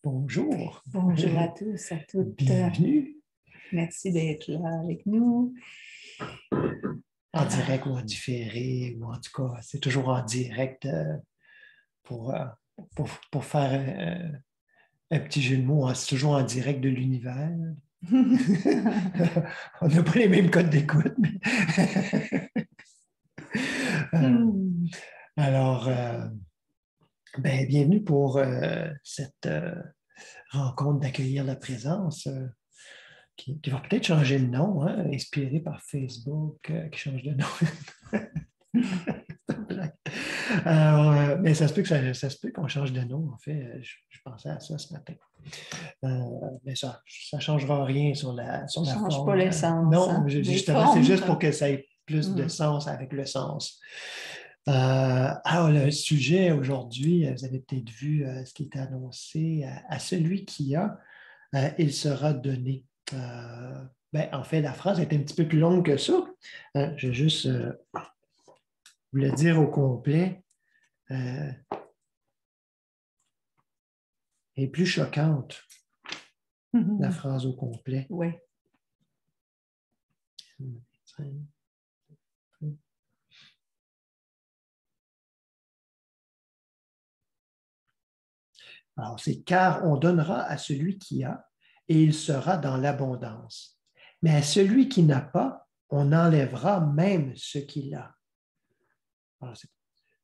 Bonjour. Bonjour à tous, à toutes. Bienvenue. Merci d'être là avec nous. En direct ou en différé, ou en tout cas, c'est toujours en direct pour, euh, pour faire un petit jeu de mots. C'est toujours en direct de l'univers. On n'a pas les mêmes codes d'écoute. Mais alors, bienvenue pour cette rencontre d'accueillir la présence. Qui va peut-être changer de nom, hein, inspiré par Facebook, qui change de nom. Alors, mais ça se peut ça se peut qu'on change de nom, en fait. Je pensais à ça ce matin. Mais ça ne changera rien sur la Change forme. pas l'essence. Non, Hein, justement, c'est juste pour que ça ait plus de sens avec le sens. Alors, le sujet aujourd'hui, vous avez peut-être vu ce qui est annoncé à celui qui a, il sera donné. En fait, la phrase est un petit peu plus longue que ça. Je vais juste vous le dire au complet. Est plus choquante, la phrase au complet. Oui. Alors, c'est car on donnera à celui qui a et il sera dans l'abondance. Mais à celui qui n'a pas, on enlèvera même ce qu'il a. Alors, c'est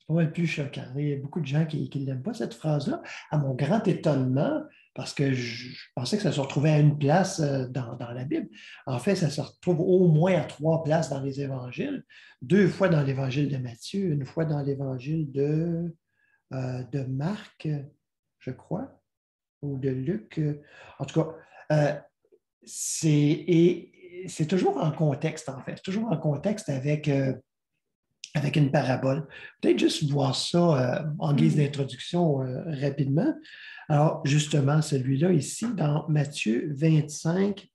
pas mal plus choquant. Il y a beaucoup de gens qui n'aiment pas cette phrase-là, à mon grand étonnement, parce que je pensais que ça se retrouvait à une place dans la Bible. En fait, ça se retrouve au moins à 3 places dans les évangiles, 2 fois dans l'évangile de Matthieu, une fois dans l'évangile de Marc, je crois, ou de Luc. En tout cas, c'est toujours en contexte, en fait. C'est toujours en contexte avec une parabole. Peut-être juste voir ça en guise d'introduction rapidement. Alors, justement, celui-là ici, dans Matthieu 25,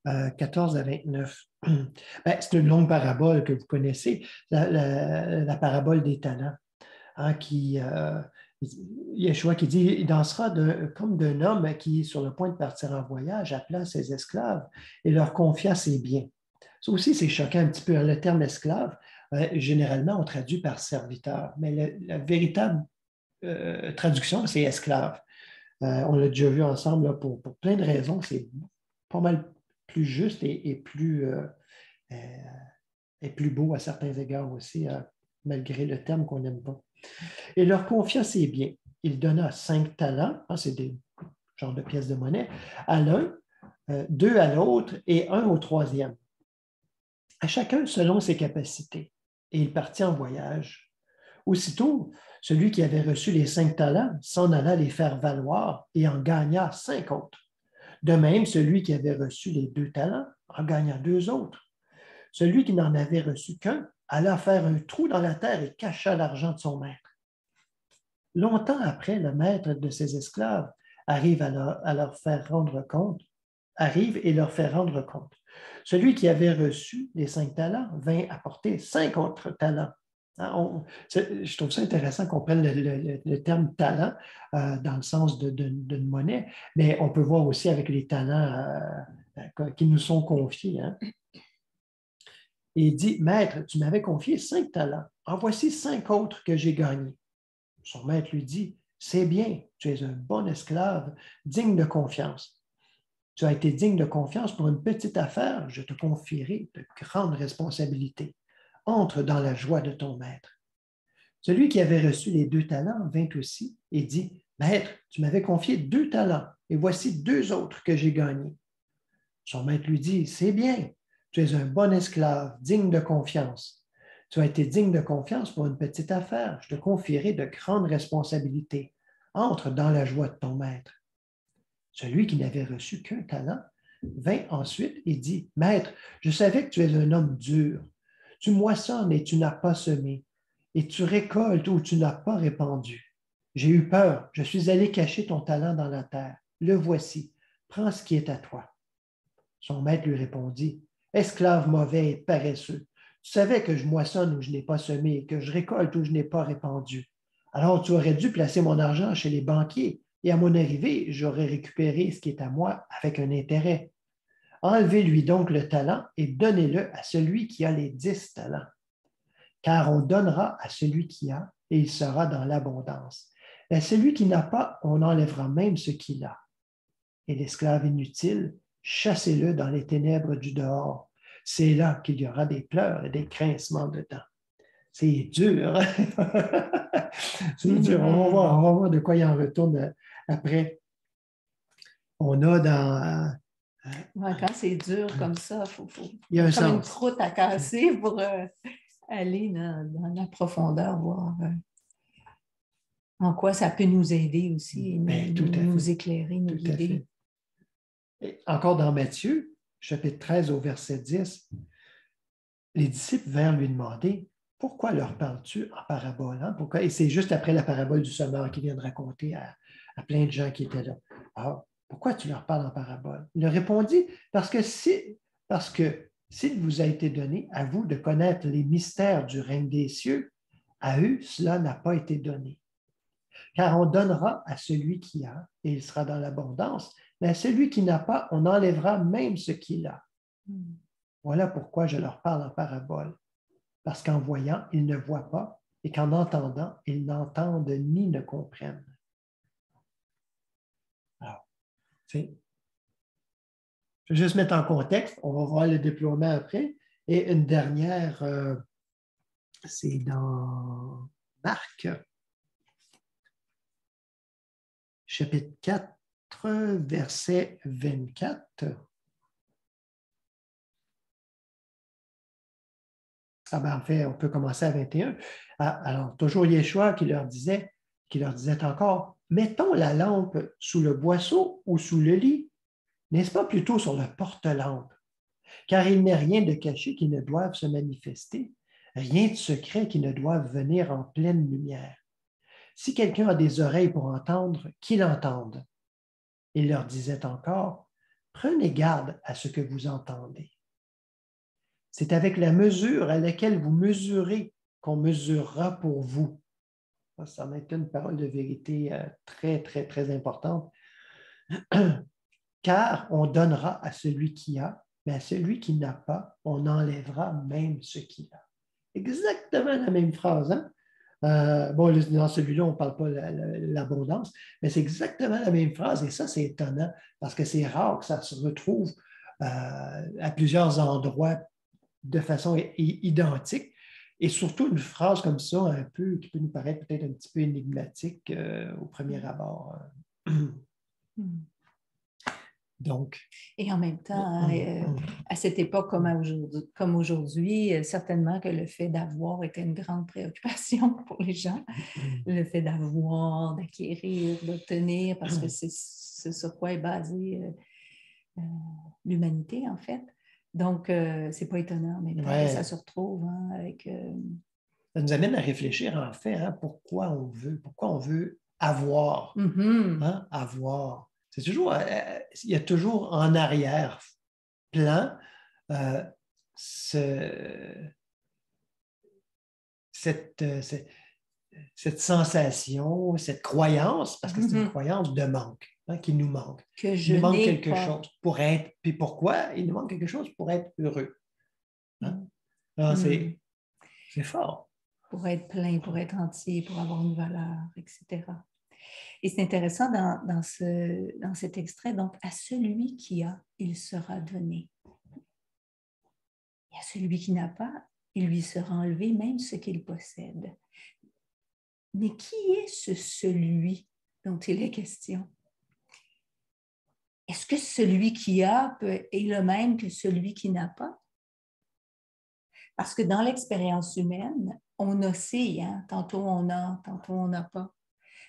14 à 29. C'est une longue parabole que vous connaissez, la parabole des talents, hein, Yeshua qui dit, il dansera comme d'un homme qui est sur le point de partir en voyage, appelant ses esclaves et leur confia ses biens. Ça aussi, c'est choquant un petit peu. Le terme esclave, généralement, on traduit par serviteur, mais la véritable traduction, c'est esclave. On l'a déjà vu ensemble là, pour plein de raisons. C'est pas mal plus juste et plus beau à certains égards aussi, malgré le terme qu'on n'aime pas. Et leur confia ses biens. Il donna 5 talents, hein, c'est des genres de pièces de monnaie, à l'un, 2 à l'autre et 1 au troisième. À chacun selon ses capacités. Et il partit en voyage. Aussitôt, celui qui avait reçu les 5 talents s'en alla les faire valoir et en gagna 5 autres. De même, celui qui avait reçu les 2 talents en gagna 2 autres. Celui qui n'en avait reçu qu'un alla faire un trou dans la terre et cacha l'argent de son maître. Longtemps après, le maître de ses esclaves arrive à leur faire rendre compte, arrive et leur fait rendre compte. Celui qui avait reçu les 5 talents vint apporter 5 autres talents. Je trouve ça intéressant qu'on prenne le terme talent dans le sens d'une monnaie, mais on peut voir aussi avec les talents qui nous sont confiés. Hein. Et il dit, Maître, tu m'avais confié 5 talents. En voici 5 autres que j'ai gagnés. Son maître lui dit, c'est bien, tu es un bon esclave, digne de confiance. Tu as été digne de confiance pour une petite affaire, je te confierai de grandes responsabilités. Entre dans la joie de ton maître. Celui qui avait reçu les 2 talents vint aussi et dit, Maître, tu m'avais confié 2 talents, et voici 2 autres que j'ai gagnés. Son maître lui dit, c'est bien, tu es un bon esclave, digne de confiance. Tu as été digne de confiance pour une petite affaire, je te confierai de grandes responsabilités. Entre dans la joie de ton maître. Celui qui n'avait reçu qu'un talent vint ensuite et dit, Maître, je savais que tu es un homme dur. Tu moissonnes et tu n'as pas semé, et tu récoltes où tu n'as pas répandu. J'ai eu peur, je suis allé cacher ton talent dans la terre. Le voici, prends ce qui est à toi. Son maître lui répondit, Esclave mauvais et paresseux, tu savais que je moissonne où je n'ai pas semé et que je récolte où je n'ai pas répandu. Alors tu aurais dû placer mon argent chez les banquiers et à mon arrivée, j'aurai récupéré ce qui est à moi avec un intérêt. Enlevez-lui donc le talent et donnez-le à celui qui a les 10 talents. Car on donnera à celui qui a, et il sera dans l'abondance. À celui qui n'a pas, on enlèvera même ce qu'il a. Et l'esclave inutile, chassez-le dans les ténèbres du dehors. C'est là qu'il y aura des pleurs et des grincements de dents. C'est dur. C'est dur. On va voir de quoi il en retourne après. On a dans... Ouais, quand c'est dur comme ça, il y a un comme sens. une croûte à casser pour aller dans la profondeur, voir en quoi ça peut nous aider aussi, nous éclairer, nous guider. Et encore dans Matthieu, chapitre 13 au verset 10, les disciples vinrent lui demander « Pourquoi leur parles-tu en parabole? Hein? Pourquoi? » Et c'est juste après la parabole du semeur qu'il vient de raconter à plein de gens qui étaient là. « Ah, pourquoi tu leur parles en parabole? » Il leur répondit « Parce que s'il vous a été donné à vous de connaître les mystères du règne des cieux, à eux, cela n'a pas été donné. Car on donnera à celui qui a, et il sera dans l'abondance, mais à celui qui n'a pas, on enlèvera même ce qu'il a. Voilà pourquoi je leur parle en parabole. Parce qu'en voyant, ils ne voient pas, et qu'en entendant, ils n'entendent ni ne comprennent. » Alors, je vais juste mettre en contexte, on va voir le déploiement après. Et une dernière, c'est dans Marc, chapitre 4, verset 24. En fait, on peut commencer à 21. Alors, toujours Yeshua qui leur disait encore, mettons la lampe sous le boisseau ou sous le lit, n'est-ce pas plutôt sur le porte-lampe? Car il n'est rien de caché qui ne doive se manifester, rien de secret qui ne doive venir en pleine lumière. Si quelqu'un a des oreilles pour entendre, qu'il entende. Il leur disait encore, prenez garde à ce que vous entendez. C'est avec la mesure à laquelle vous mesurez qu'on mesurera pour vous. Ça va être une parole de vérité très, très, très importante. Car on donnera à celui qui a, mais à celui qui n'a pas, on enlèvera même ce qu'il a. Exactement la même phrase. Hein? Dans celui-là, on ne parle pas de l'abondance, mais c'est exactement la même phrase. Et ça, c'est étonnant parce que c'est rare que ça se retrouve à plusieurs endroits de façon identique. Et surtout une phrase comme ça, un peu, qui peut nous paraître peut-être un petit peu énigmatique au premier abord. Donc. Et en même temps, à cette époque comme aujourd'hui, certainement que le fait d'avoir était une grande préoccupation pour les gens. Le fait d'avoir, d'acquérir, d'obtenir, parce que c'est sur quoi est basée l'humanité, en fait. Donc, c'est pas étonnant, mais que ça se retrouve avec... Ça nous amène à réfléchir, en fait, pourquoi on veut avoir. Hein, avoir. C'est toujours, il y a toujours en arrière-plan cette sensation, cette croyance, parce que c'est une croyance de manque, qu'il nous manque. Il nous manque quelque chose pour être. Puis pourquoi il nous manque quelque chose pour être heureux? Hein? Alors, c'est fort. Pour être plein, pour être entier, pour avoir une valeur, etc. Et c'est intéressant dans cet extrait, donc, à celui qui a, il sera donné. Et à celui qui n'a pas, il lui sera enlevé même ce qu'il possède. Mais qui est ce celui dont il est question? Est-ce que celui qui a est le même que celui qui n'a pas? Parce que dans l'expérience humaine, on oscille, hein? Tantôt on a, tantôt on n'a pas.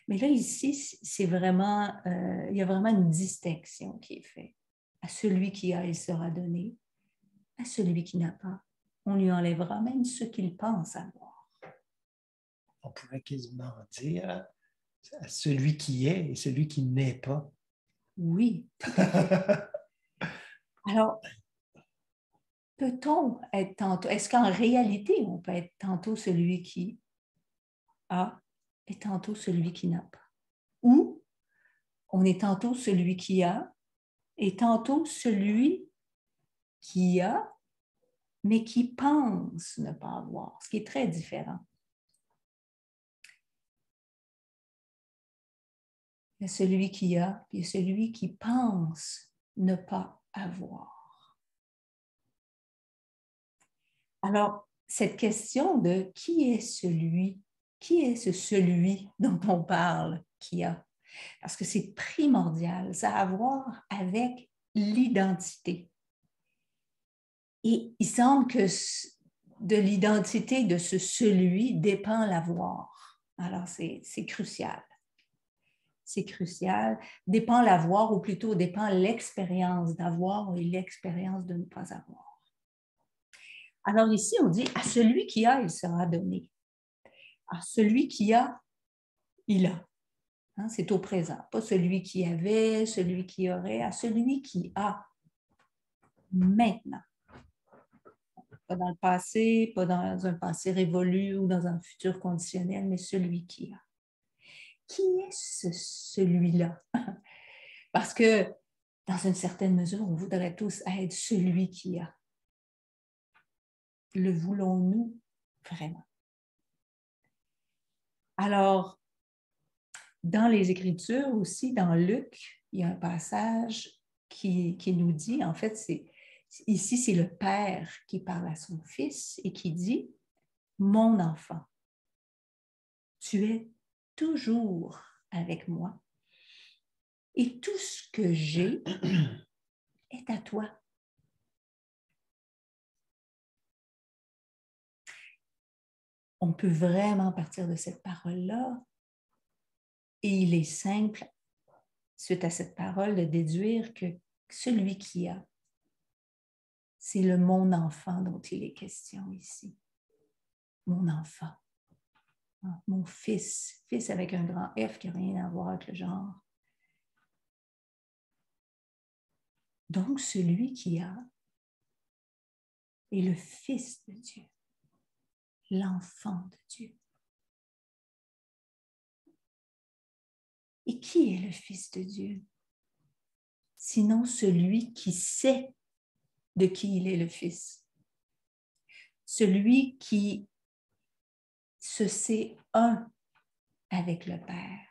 Mais là, ici, c'est vraiment, il y a vraiment une distinction qui est faite. À celui qui a, il sera donné. À celui qui n'a pas, on lui enlèvera même ce qu'il pense avoir. On pourrait quasiment dire à celui qui est et celui qui n'est pas. Oui, tout à fait. Alors, peut-on être tantôt, est-ce qu'en réalité, on peut être tantôt celui qui a et tantôt celui qui n'a pas? Ou On est tantôt celui qui a et tantôt celui qui a, mais qui pense ne pas avoir, ce qui est très différent. Il y a celui qui a, puis il y a celui qui pense ne pas avoir. Alors, cette question de qui est ce celui dont on parle, qui a? Parce que c'est primordial, ça a à voir avec l'identité. Et il semble que de l'identité de ce celui dépend l'avoir. Alors, c'est crucial. C'est crucial. Dépend l'avoir, ou plutôt dépend l'expérience d'avoir et l'expérience de ne pas avoir. Alors ici, on dit, à celui qui a, il sera donné. À celui qui a, il a. Hein, c'est au présent. Pas celui qui avait, celui qui aurait, à celui qui a. Maintenant. Pas dans le passé, pas dans un passé révolu ou dans un futur conditionnel, mais celui qui a. Qui est celui-là? Parce que, dans une certaine mesure, on voudrait tous être celui qui a. Le voulons-nous vraiment? Alors, dans les Écritures aussi, dans Luc, il y a un passage qui nous dit, en fait, ici, c'est le Père qui parle à son Fils et qui dit, « Mon enfant, tu es toujours avec moi et tout ce que j'ai est à toi. » On peut vraiment partir de cette parole-là et il est simple, suite à cette parole, de déduire que celui qui a, c'est le mon enfant dont il est question ici. Mon enfant, mon fils, fils avec un grand F qui n'a rien à voir avec le genre. Donc, celui qui a est le Fils de Dieu, l'enfant de Dieu. Et qui est le Fils de Dieu? Sinon celui qui sait de qui il est le Fils. Celui qui se sait un avec le Père,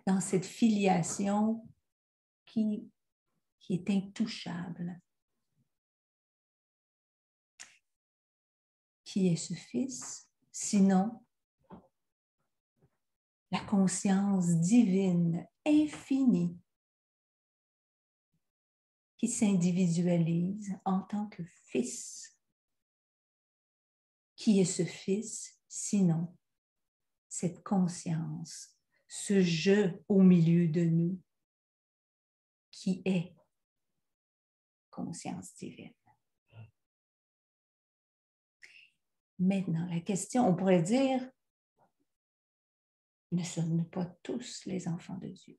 dans cette filiation qui est intouchable. Qui est ce Fils? Sinon la conscience divine, infinie, qui s'individualise en tant que Fils. Qui est ce Fils? Sinon cette conscience, ce je au milieu de nous, qui est conscience divine. Maintenant, la question, on pourrait dire, ne sommes-nous pas tous les enfants de Dieu?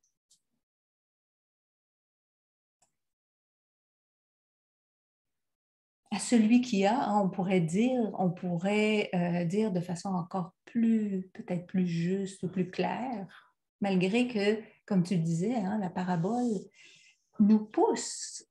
À celui qui a, on pourrait dire de façon encore peut-être plus juste ou plus claire, malgré que, comme tu le disais, la parabole nous pousse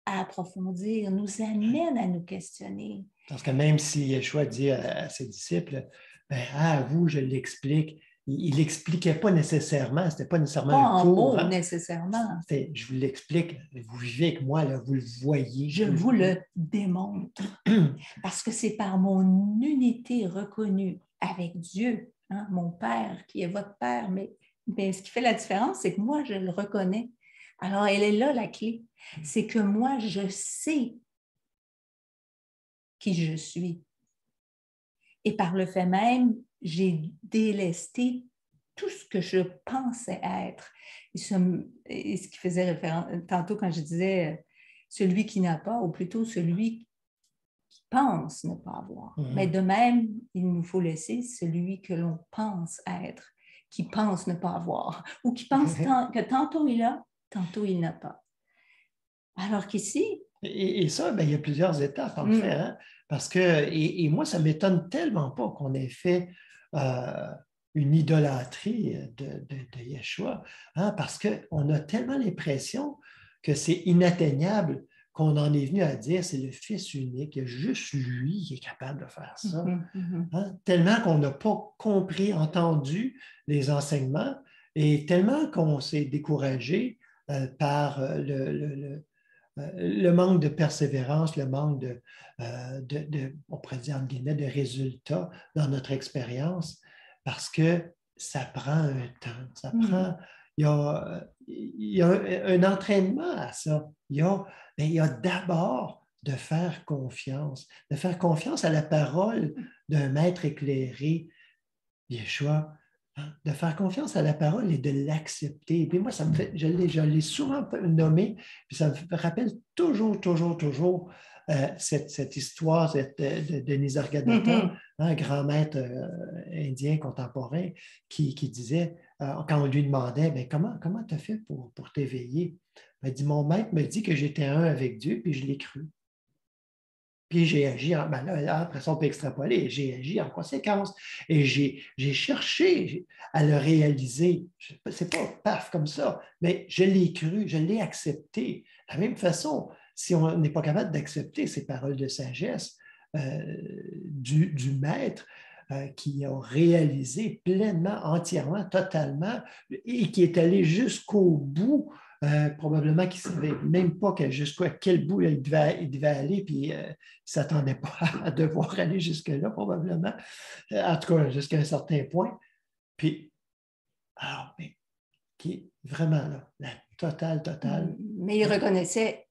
à approfondir, nous amène à nous questionner. Parce que même si Yeshua dit à ses disciples, à vous, je l'explique, il ne l'expliquait pas nécessairement, ce n'était pas nécessairement un cours. Pas en mots, nécessairement. Je vous l'explique, vous vivez avec moi, là, vous le voyez. Je vous le démontre. Parce que c'est par mon unité reconnue avec Dieu, mon Père, qui est votre Père, mais ce qui fait la différence, c'est que moi, je le reconnais. Alors, elle est là, la clé. C'est que moi, je sais qui je suis. Et par le fait même, j'ai délesté tout ce que je pensais être. Et ce qui faisait référence, tantôt quand je disais celui qui n'a pas, ou plutôt celui qui pense ne pas avoir. Mm-hmm. Mais de même, il nous faut laisser celui que l'on pense être, qui pense ne pas avoir, ou qui pense que tantôt il a, tantôt il n'a pas. Alors qu'ici... Et ça, il y a plusieurs étapes, en fait, parce que, et moi, ça ne m'étonne tellement pas qu'on ait fait une idolâtrie de Yeshua, hein, parce qu'on a tellement l'impression que c'est inatteignable qu'on en est venu à dire c'est le Fils unique, il y a juste lui qui est capable de faire ça. Hein, tellement qu'on n'a pas compris, entendu les enseignements et tellement qu'on s'est découragé par le manque de persévérance, le manque on pourrait dire, entre guillemets, de résultats dans notre expérience, parce que ça prend un temps, ça prend, il y a un entraînement à ça. Il y a d'abord de faire confiance à la parole d'un maître éclairé, Yeshua, hein, de faire confiance à la parole et de l'accepter. Et puis moi, ça me fait, je l'ai souvent nommé, puis ça me rappelle toujours cette histoire de Nisargadatta, un grand maître indien contemporain, qui disait, quand on lui demandait, ben, comment tu as fait pour t'éveiller? Il dit, mon maître me dit que j'étais un avec Dieu, puis je l'ai cru. Puis j'ai agi, ben là, après ça, on peut extrapoler, j'ai agi en conséquence. Et j'ai cherché à le réaliser. C'est pas paf comme ça, mais je l'ai cru, je l'ai accepté. De la même façon, si on n'est pas capable d'accepter ces paroles de sagesse du maître, qui a réalisé pleinement, entièrement, totalement, et qui est allé jusqu'au bout, probablement qu'il ne savait même pas jusqu'à quel bout il devait aller, puis il ne s'attendait pas à devoir aller jusque-là, probablement, en tout cas jusqu'à un certain point. Puis, alors, mais, qui est vraiment là, la totale. Mais il reconnaissait,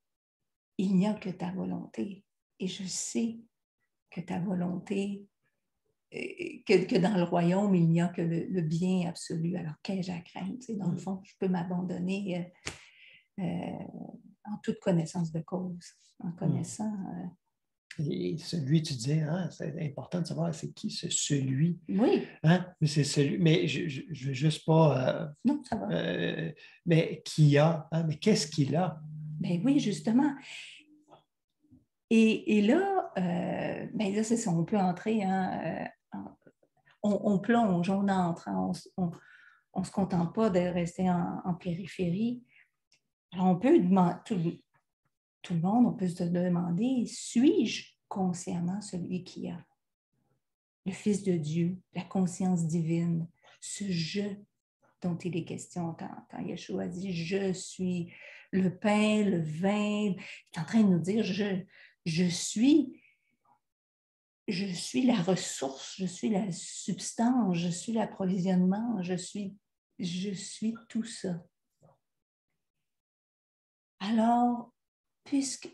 il n'y a que ta volonté. Et je sais que ta volonté, que dans le royaume, il n'y a que le bien absolu. Alors, qu'ai-je à craindre? Dans le fond, je peux m'abandonner en toute connaissance de cause, en connaissant. Et celui, tu dis, hein, c'est important de savoir c'est qui ce celui. Oui. Hein? Mais c'est celui. Mais je ne veux juste pas. Non, ça va. Mais qui a? Hein? Mais qu'est-ce qu'il a? Ben oui, justement. Et là, ben là, c'est ça, on peut entrer, hein, on plonge, on entre, hein, on ne se contente pas de rester en périphérie. Alors, on peut demander, tout le monde, on peut se demander, suis-je consciemment celui qui a? Le Fils de Dieu, la conscience divine, ce je dont il est question quand Yeshua dit « Je suis le pain, le vin », il est en train de nous dire « Je suis la ressource, je suis la substance, je suis l'approvisionnement, je suis tout ça. » Alors, puisque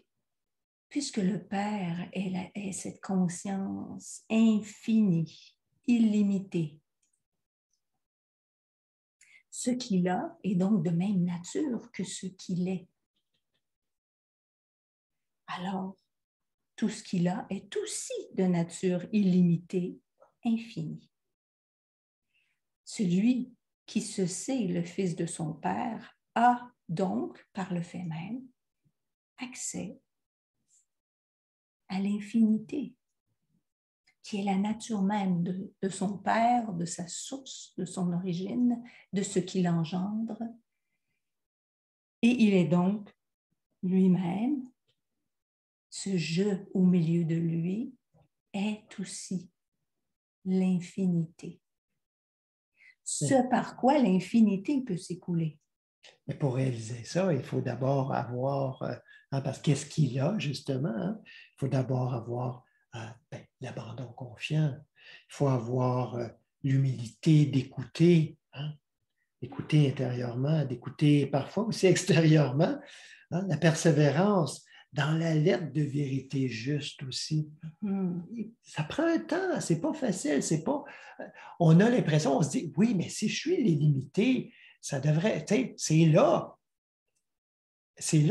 le Père est cette conscience infinie, illimitée, ce qu'il a est donc de même nature que ce qu'il est. Alors, tout ce qu'il a est aussi de nature illimitée, infinie. Celui qui se sait le Fils de son Père a donc, par le fait même, accès à l'infinité, qui est la nature même de son Père, de sa source, de son origine, de ce qu'il engendre. Et il est donc lui-même, ce je au milieu de lui, est aussi l'infinité. Ce par quoi l'infinité peut s'écouler. Mais pour réaliser ça, il faut d'abord avoir, parce qu'est-ce qu'il y a justement? Hein? Il faut d'abord avoir l'abandon confiant. Il faut avoir l'humilité d'écouter, hein? D'écouter intérieurement, d'écouter parfois aussi extérieurement, hein? La persévérance dans la lettre de vérité juste aussi. Ça prend un temps, c'est pas facile, c'est pas. On a l'impression, on se dit, oui, mais si je suis limité, ça devrait, c'est là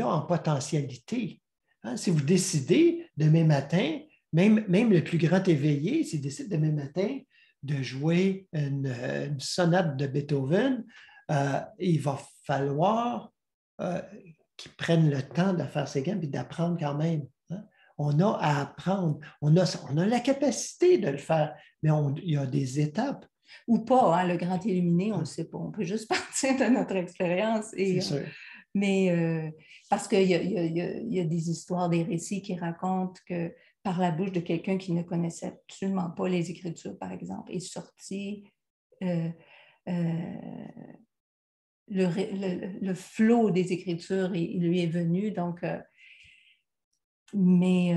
en potentialité. Hein? Si vous décidez demain matin, même le plus grand éveillé, s'il décide demain matin de jouer une sonate de Beethoven, il va falloir qu'ils prennent le temps de faire ces gammes et d'apprendre quand même. Hein? On a à apprendre, on a la capacité de le faire, mais il y a des étapes. Ou pas, hein, le grand illuminé, on ne le sait pas. On peut juste partir de notre expérience. C'est sûr. Mais parce qu'il y a des histoires, des récits qui racontent que par la bouche de quelqu'un qui ne connaissait absolument pas les Écritures, par exemple, est sorti euh, euh, le flot des Écritures, il lui est venu. Donc, mais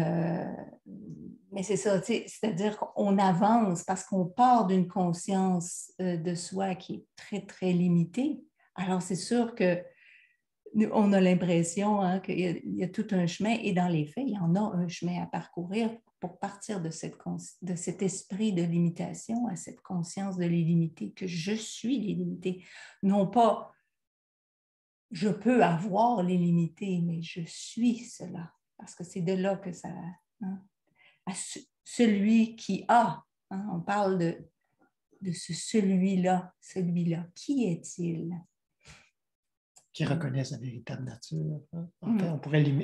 c'est ça, c'est-à-dire qu'on avance parce qu'on part d'une conscience de soi qui est très, très limitée. Alors, c'est sûr que on a l'impression, hein, qu'il y a tout un chemin, et dans les faits, il y en a un chemin à parcourir pour partir de cet esprit de limitation à cette conscience de l'illimité, que je suis l'illimité. Non pas je peux avoir l'illimité, mais je suis cela. Parce que c'est de là que ça... Hein, celui qui a, hein, on parle de ce celui-là, qui est-il? Qui reconnaît sa véritable nature. Hein? En fait,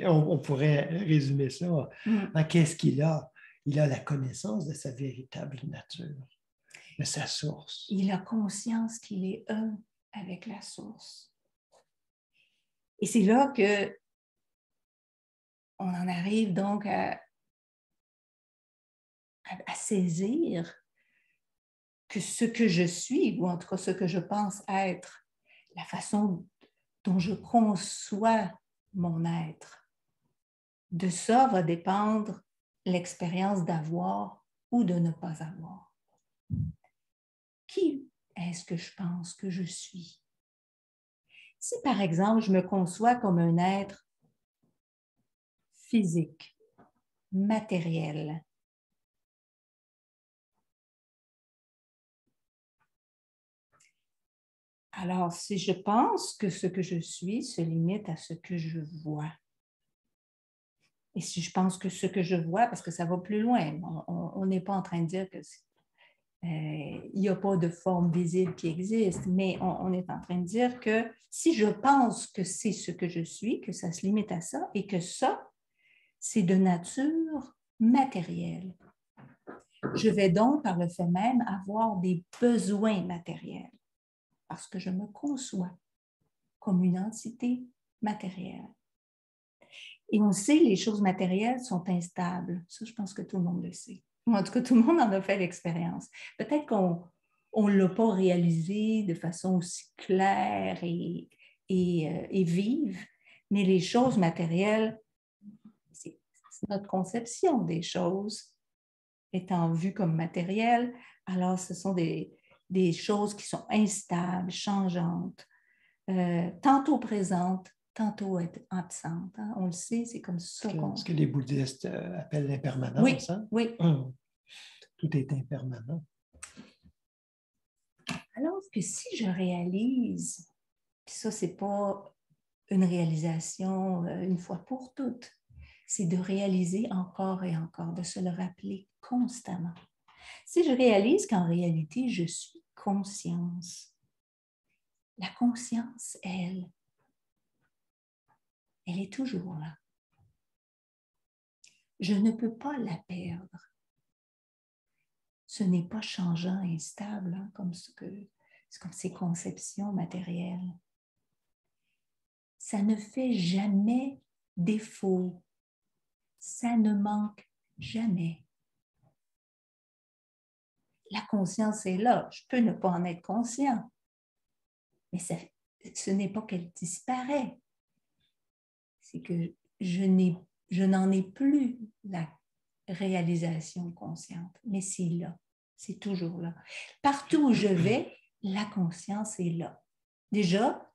on pourrait résumer ça. Hein, qu'est-ce qu'il a? Il a la connaissance de sa véritable nature, de sa source. Il a conscience qu'il est un avec la source. Et c'est là que on en arrive donc à saisir que ce que je suis, ou en tout cas ce que je pense être, la façon dont je conçois mon être, de ça va dépendre l'expérience d'avoir ou de ne pas avoir. Qui est-ce que je pense que je suis? Si, par exemple, je me conçois comme un être physique, matériel, alors si je pense que ce que je suis se limite à ce que je vois, et si je pense que ce que je vois, parce que ça va plus loin, on n'est pas en train de dire que il n'y a pas de forme visible qui existe, mais on est en train de dire que si je pense que c'est ce que je suis, que ça se limite à ça, et que ça, c'est de nature matérielle. Je vais donc, par le fait même, avoir des besoins matériels, parce que je me conçois comme une entité matérielle. Et on sait, les choses matérielles sont instables. Ça, je pense que tout le monde le sait. En tout cas, tout le monde en a fait l'expérience. Peut-être qu'on ne l'a pas réalisé de façon aussi claire et vive, mais les choses matérielles, c'est notre conception des choses étant vues comme matérielles. Alors, ce sont des choses qui sont instables, changeantes, tantôt présentes, tantôt absentes. Hein? On le sait, c'est comme ça qu'on... Ce que les bouddhistes appellent l'impermanence. Oui, hein? oui. Tout est impermanent. Alors que si je réalise, puis ça, c'est pas une réalisation une fois pour toutes, c'est de réaliser encore et encore, de se le rappeler constamment. Si je réalise qu'en réalité, je suis conscience, la conscience, elle est toujours là. Je ne peux pas la perdre. Ce n'est pas changeant, instable, hein, comme ces conceptions matérielles. Ça ne fait jamais défaut. Ça ne manque jamais. La conscience est là. Je peux ne pas en être conscient. Mais ce n'est pas qu'elle disparaît. C'est que je n'en ai plus la réalisation consciente. Mais c'est là. C'est toujours là. Partout où je vais, la conscience est là. Déjà,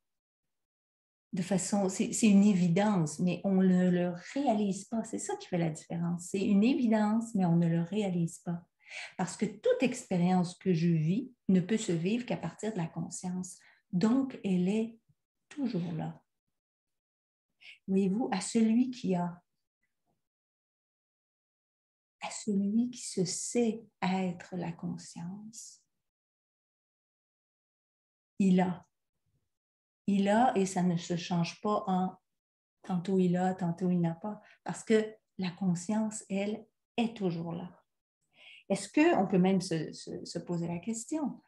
de façon, c'est une évidence, mais on ne le réalise pas. C'est ça qui fait la différence. C'est une évidence, mais on ne le réalise pas. Parce que toute expérience que je vis ne peut se vivre qu'à partir de la conscience. Donc, elle est toujours là. Voyez-vous, à celui qui a, à celui qui se sait être la conscience, il a. Il a et ça ne se change pas en tantôt il a, tantôt il n'a pas, parce que la conscience, elle, est toujours là. Est-ce qu'on peut même se poser la question,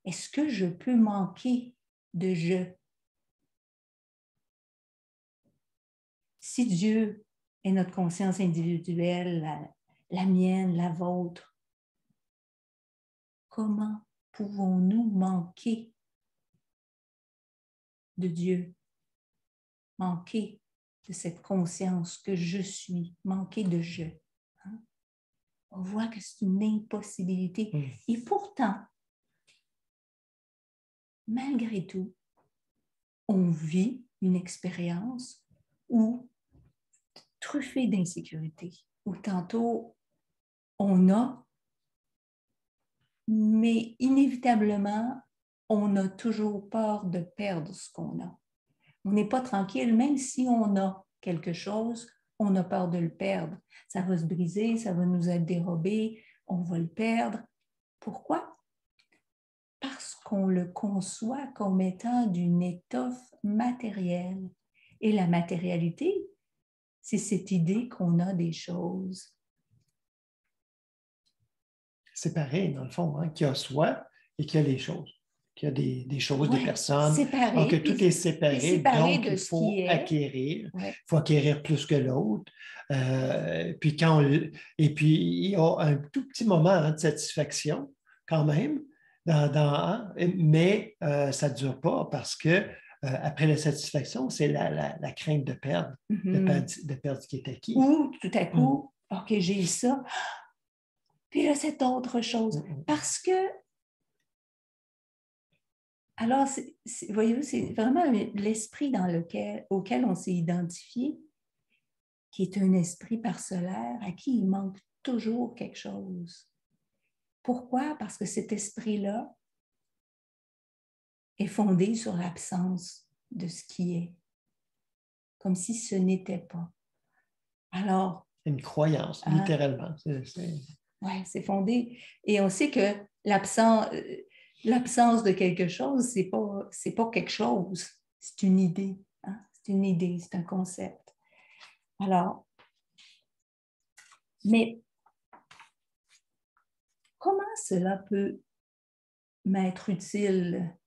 est-ce que je peux manquer de je? Si Dieu est notre conscience individuelle, la mienne, la vôtre, comment pouvons-nous manquer de Dieu? Manquer de cette conscience que je suis, manquer de je. Hein? On voit que c'est une impossibilité. Et pourtant, malgré tout, on vit une expérience où truffée d'insécurité, où tantôt on a, mais inévitablement, on a toujours peur de perdre ce qu'on a. On n'est pas tranquille, même si on a quelque chose, on a peur de le perdre. Ça va se briser, ça va nous être dérobé, on va le perdre. Pourquoi? Parce qu'on le conçoit comme étant d'une étoffe matérielle. Et la matérialité, c'est cette idée qu'on a des choses. C'est pareil, dans le fond, hein, qu'il y a soi et qu'il y a les choses. Qu'il y a des choses, Ouais, des personnes. séparé, Donc, tout est séparé, donc de il ce faut qui est. acquérir. Ouais. Il faut acquérir plus que l'autre. Puis et puis, il y a un tout petit moment hein, de satisfaction, quand même, mais ça ne dure pas parce que après la satisfaction, c'est la crainte de perdre, de perdre ce qui est acquis. Ou tout à coup, OK, j'ai ça, puis là, c'est autre chose. Parce que, alors, voyez-vous, c'est vraiment l'esprit auquel on s'est identifié, qui est un esprit parcellaire, à qui il manque toujours quelque chose. Pourquoi? Parce que cet esprit-là est fondé sur l'absence de ce qui est, comme si ce n'était pas. Alors, une croyance, littéralement. Oui, c'est fondé. Et on sait que l'absence de quelque chose, c'est pas quelque chose, c'est une idée. Hein? C'est une idée, c'est un concept. Alors, mais comment cela peut m'être utile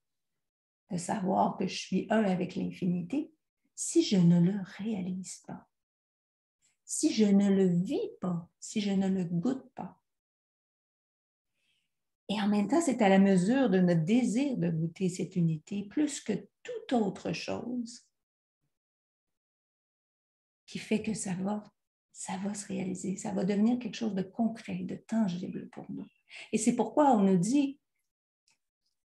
de savoir que je suis un avec l'infinité si je ne le réalise pas, si je ne le vis pas, si je ne le goûte pas? Et en même temps, c'est à la mesure de notre désir de goûter cette unité, plus que toute autre chose, qui fait que ça va se réaliser, ça va devenir quelque chose de concret, de tangible pour nous. Et c'est pourquoi on nous dit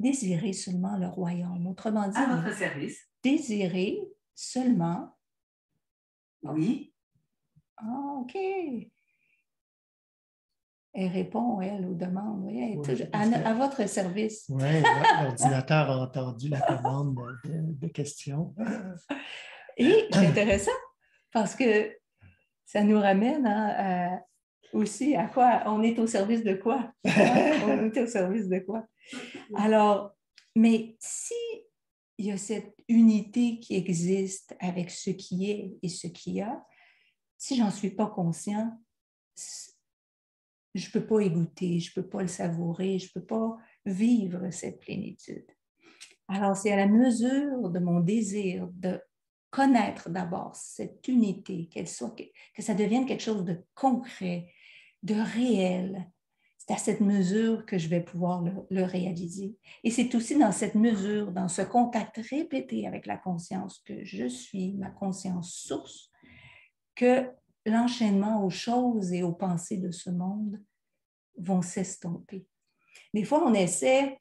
désirer seulement le royaume. Autrement dit, à votre service. Désirer seulement. Oui. Ah, OK. Elle répond, elle, aux demandes. Oui, à votre service. Oui, l'ordinateur a entendu la commande de questions. Et c'est intéressant parce que ça nous ramène aussi à quoi? On est au service de quoi? On est au service de quoi? Alors, mais si il y a cette unité qui existe avec ce qui est et ce qu'il y a, si j'en suis pas conscient, je peux pas y goûter, je peux pas le savourer, je peux pas vivre cette plénitude. Alors, c'est à la mesure de mon désir de connaître d'abord cette unité, que ça devienne quelque chose de concret, de réel. C'est à cette mesure que je vais pouvoir le réaliser. Et c'est aussi dans cette mesure, dans ce contact répété avec la conscience que je suis, ma conscience source, que l'enchaînement aux choses et aux pensées de ce monde vont s'estomper. Des fois, on essaie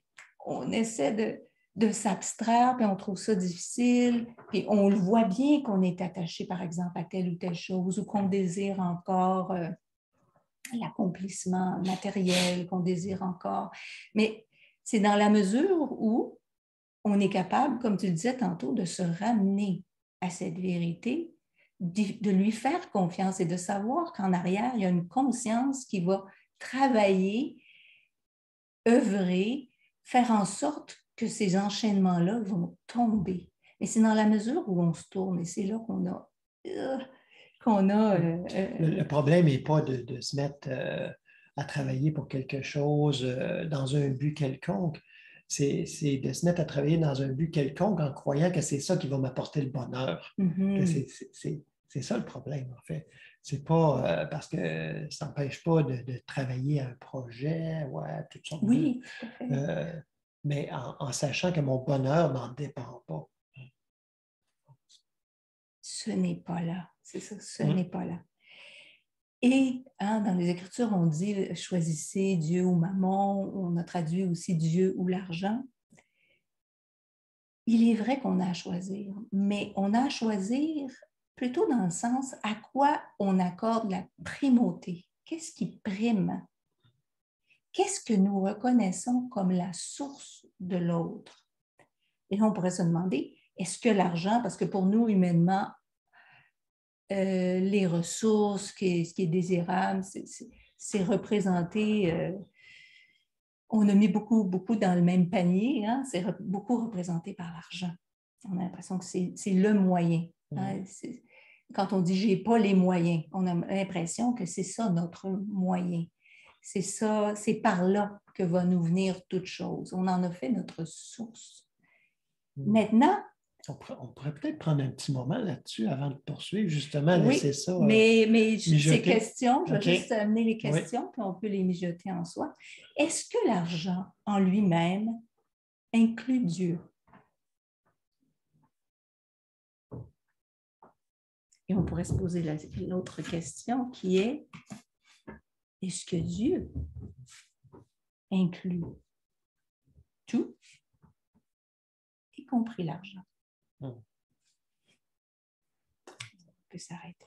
de s'abstraire, puis on trouve ça difficile, puis on le voit bien qu'on est attaché, par exemple, à telle ou telle chose, ou qu'on désire encore l'accomplissement matériel, qu'on désire encore. Mais c'est dans la mesure où on est capable, comme tu le disais tantôt, de se ramener à cette vérité, de lui faire confiance et de savoir qu'en arrière, il y a une conscience qui va travailler, œuvrer, faire en sorte que ces enchaînements-là vont tomber. Mais c'est dans la mesure où on se tourne, et c'est là qu'on a... Le problème n'est pas de se mettre à travailler pour quelque chose dans un but quelconque, c'est de se mettre à travailler dans un but quelconque en croyant que c'est ça qui va m'apporter le bonheur. Que c'est ça le problème, en fait. C'est pas parce que ça n'empêche pas de travailler à un projet ou à toutes sortes Oui, tout à fait. mais en sachant que mon bonheur n'en dépend pas. Ce n'est pas là. C'est ça, ce n'est pas là. Et dans les Écritures, on dit choisissez Dieu ou Mammon. On a traduit aussi Dieu ou l'argent. Il est vrai qu'on a à choisir, mais on a à choisir plutôt dans le sens à quoi on accorde la primauté. Qu'est-ce qui prime? Qu'est-ce que nous reconnaissons comme la source de l'autre? Et là, on pourrait se demander, est-ce que l'argent, parce que pour nous, humainement, les ressources, ce qui est désirable, c'est représenté, on a mis beaucoup dans le même panier, hein, c'est beaucoup représenté par l'argent. On a l'impression que c'est le moyen. Hein, quand on dit « j'ai pas les moyens », on a l'impression que c'est ça notre moyen. C'est ça, c'est par là que va nous venir toute chose. On en a fait notre source. Maintenant, on pourrait peut-être prendre un petit moment là-dessus avant de poursuivre, justement, oui, laisser ça. Mais ces questions, je vais Okay. juste amener les questions, puis on peut les mijoter en soi. Est-ce que l'argent en lui-même inclut Dieu? Et on pourrait se poser l'autre question qui est, est-ce que Dieu inclut tout, y compris l'argent? On peut s'arrêter.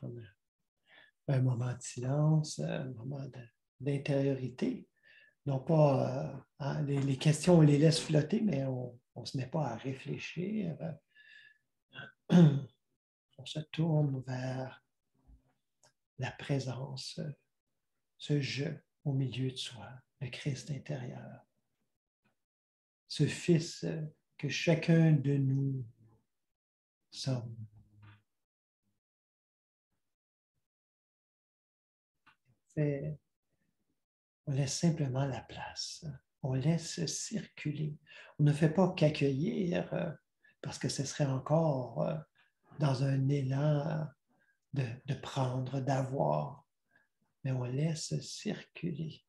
Un moment de silence, un moment d'intériorité. Non pas, les questions, on les laisse flotter, mais on ne se met pas à réfléchir. On se tourne vers la présence, ce je au milieu de soi, le Christ intérieur. Ce Fils que chacun de nous sommes. On laisse simplement la place. On laisse circuler. On ne fait pas qu'accueillir parce que ce serait encore dans un élan de prendre, d'avoir, mais on laisse circuler.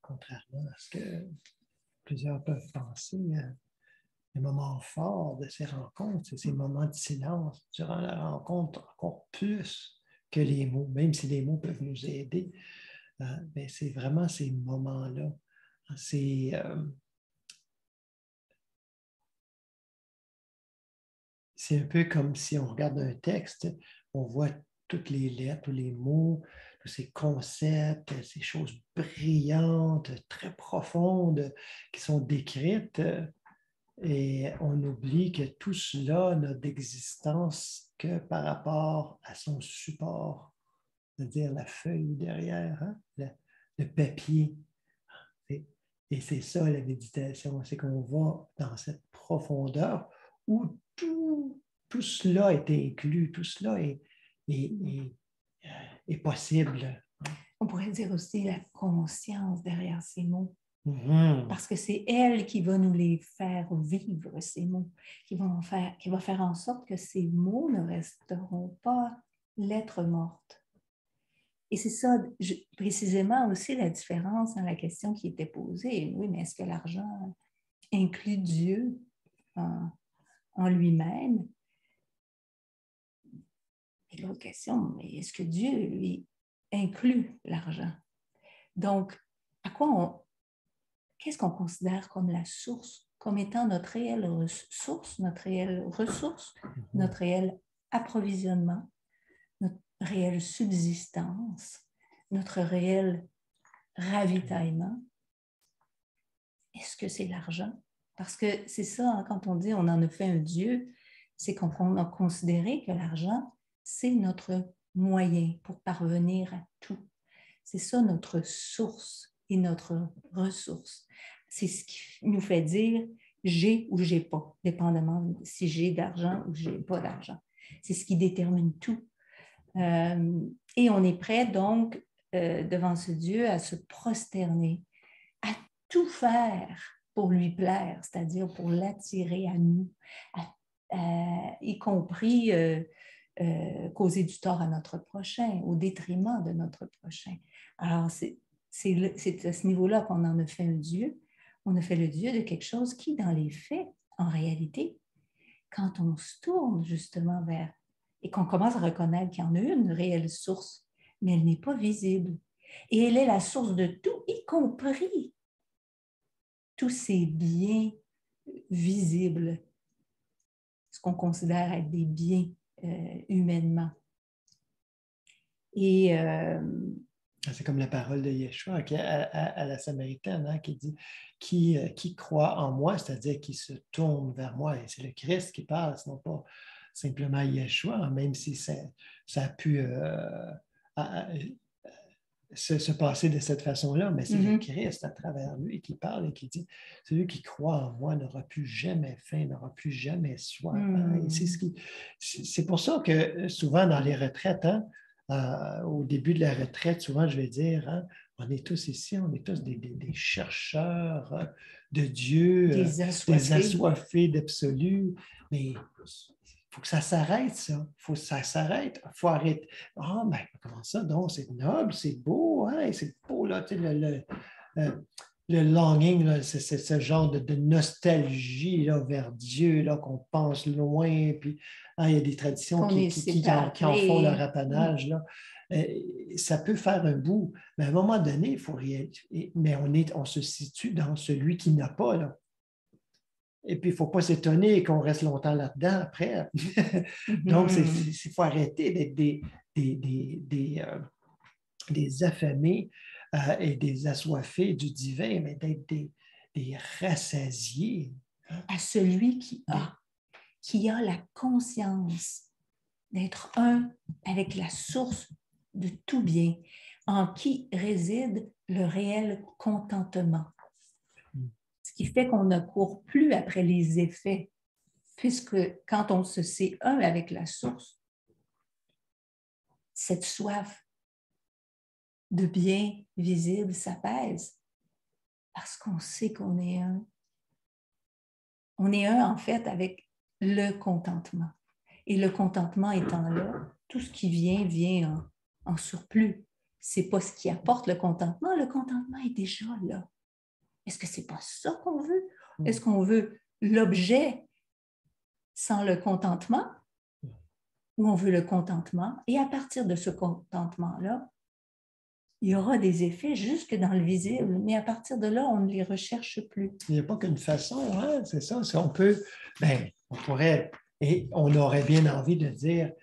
contrairement à ce que plusieurs peuvent penser. Les moments forts de ces rencontres, c'est ces moments de silence durant la rencontre, encore plus que les mots, même si les mots peuvent nous aider. Mais c'est vraiment ces moments-là. C'est un peu comme si on regarde un texte, on voit toutes les lettres, tous les mots, tous ces concepts, ces choses brillantes, très profondes qui sont décrites. Et on oublie que tout cela n'a d'existence que par rapport à son support, c'est-à-dire la feuille derrière, hein, le papier. Et c'est ça la méditation, c'est qu'on va dans cette profondeur où tout cela est inclus, tout cela est possible. On pourrait dire aussi la conscience derrière ces mots. Mm-hmm. Parce que c'est elle qui va nous les faire vivre, ces mots, qui va faire en sorte que ces mots ne resteront pas lettres mortes. Et c'est ça, précisément aussi la différence dans la question qui était posée. Oui, mais est-ce que l'argent inclut Dieu en lui-même? Et l'autre question, mais est-ce que Dieu, lui, inclut l'argent? Donc, qu'est-ce qu'on considère comme la source, comme étant notre réelle source, notre réelle ressource, notre réel approvisionnement, notre réelle subsistance, notre réel ravitaillement? Est-ce que c'est l'argent? Parce que c'est ça, hein, quand on dit on en a fait un Dieu, c'est qu'on a considéré que l'argent, c'est notre moyen pour parvenir à tout. C'est ça notre source et notre ressource. C'est ce qui nous fait dire j'ai ou j'ai pas, dépendamment si j'ai d'argent ou j'ai pas d'argent. C'est ce qui détermine tout. Et on est prêt donc devant ce Dieu à se prosterner, à tout faire pour lui plaire, c'est-à-dire pour l'attirer à nous, y compris causer du tort à notre prochain, au détriment de notre prochain. Alors, c'est à ce niveau-là qu'on en a fait un Dieu. On a fait le Dieu de quelque chose qui, dans les faits, en réalité, quand on se tourne justement vers, et qu'on commence à reconnaître qu'il y en a une réelle source, mais elle n'est pas visible. Et elle est la source de tout, y compris tous ces biens visibles, ce qu'on considère être des biens humainement. Et c'est comme la parole de Yeshua à la Samaritaine, hein, qui dit qui croit en moi, c'est-à-dire qui se tourne vers moi. Et c'est le Christ qui parle, ce n'est pas simplement Yeshua, même si ça a pu se passer de cette façon-là, mais c'est le Christ à travers lui qui parle et qui dit celui qui croit en moi n'aura plus jamais faim, n'aura plus jamais soif. Hein? Et c'est pour ça que souvent dans les retraites, hein, au début de la retraite, souvent je vais dire, hein, on est tous ici, on est tous des chercheurs de Dieu, des assoiffés d'absolu, mais il faut que ça s'arrête, ça. Il faut que ça s'arrête. Il faut arrêter. Ah, mais comment ça? Donc, c'est noble, c'est beau, hein? C'est beau, là, tu sais, le longing, là, c'est ce genre de nostalgie là, vers Dieu, là, qu'on pense loin, puis hein, il y a des traditions qui en font leur apanage, là. Ça peut faire un bout, mais à un moment donné, il faut réaliser, mais on se situe dans celui qui n'a pas, là. Et puis, il ne faut pas s'étonner qu'on reste longtemps là-dedans après. Donc, il faut arrêter d'être des affamés et des assoiffés du divin, mais d'être des rassasiés. À celui qui a la conscience d'être un avec la source de tout bien, en qui réside le réel contentement. Ce qui fait qu'on ne court plus après les effets, puisque quand on se sait un avec la source, cette soif de bien visible s'apaise parce qu'on sait qu'on est un. On est un, en fait, avec le contentement. Et le contentement étant là, tout ce qui vient en surplus. c'est pas ce qui apporte le contentement. Le contentement est déjà là. Est-ce que c'est pas ça qu'on veut? Est-ce qu'on veut l'objet sans le contentement ou on veut le contentement? Et à partir de ce contentement-là, il y aura des effets jusque dans le visible, mais à partir de là, on ne les recherche plus. Il n'y a pas qu'une façon, hein? C'est ça. On peut, on pourrait, et on aurait bien envie de dire,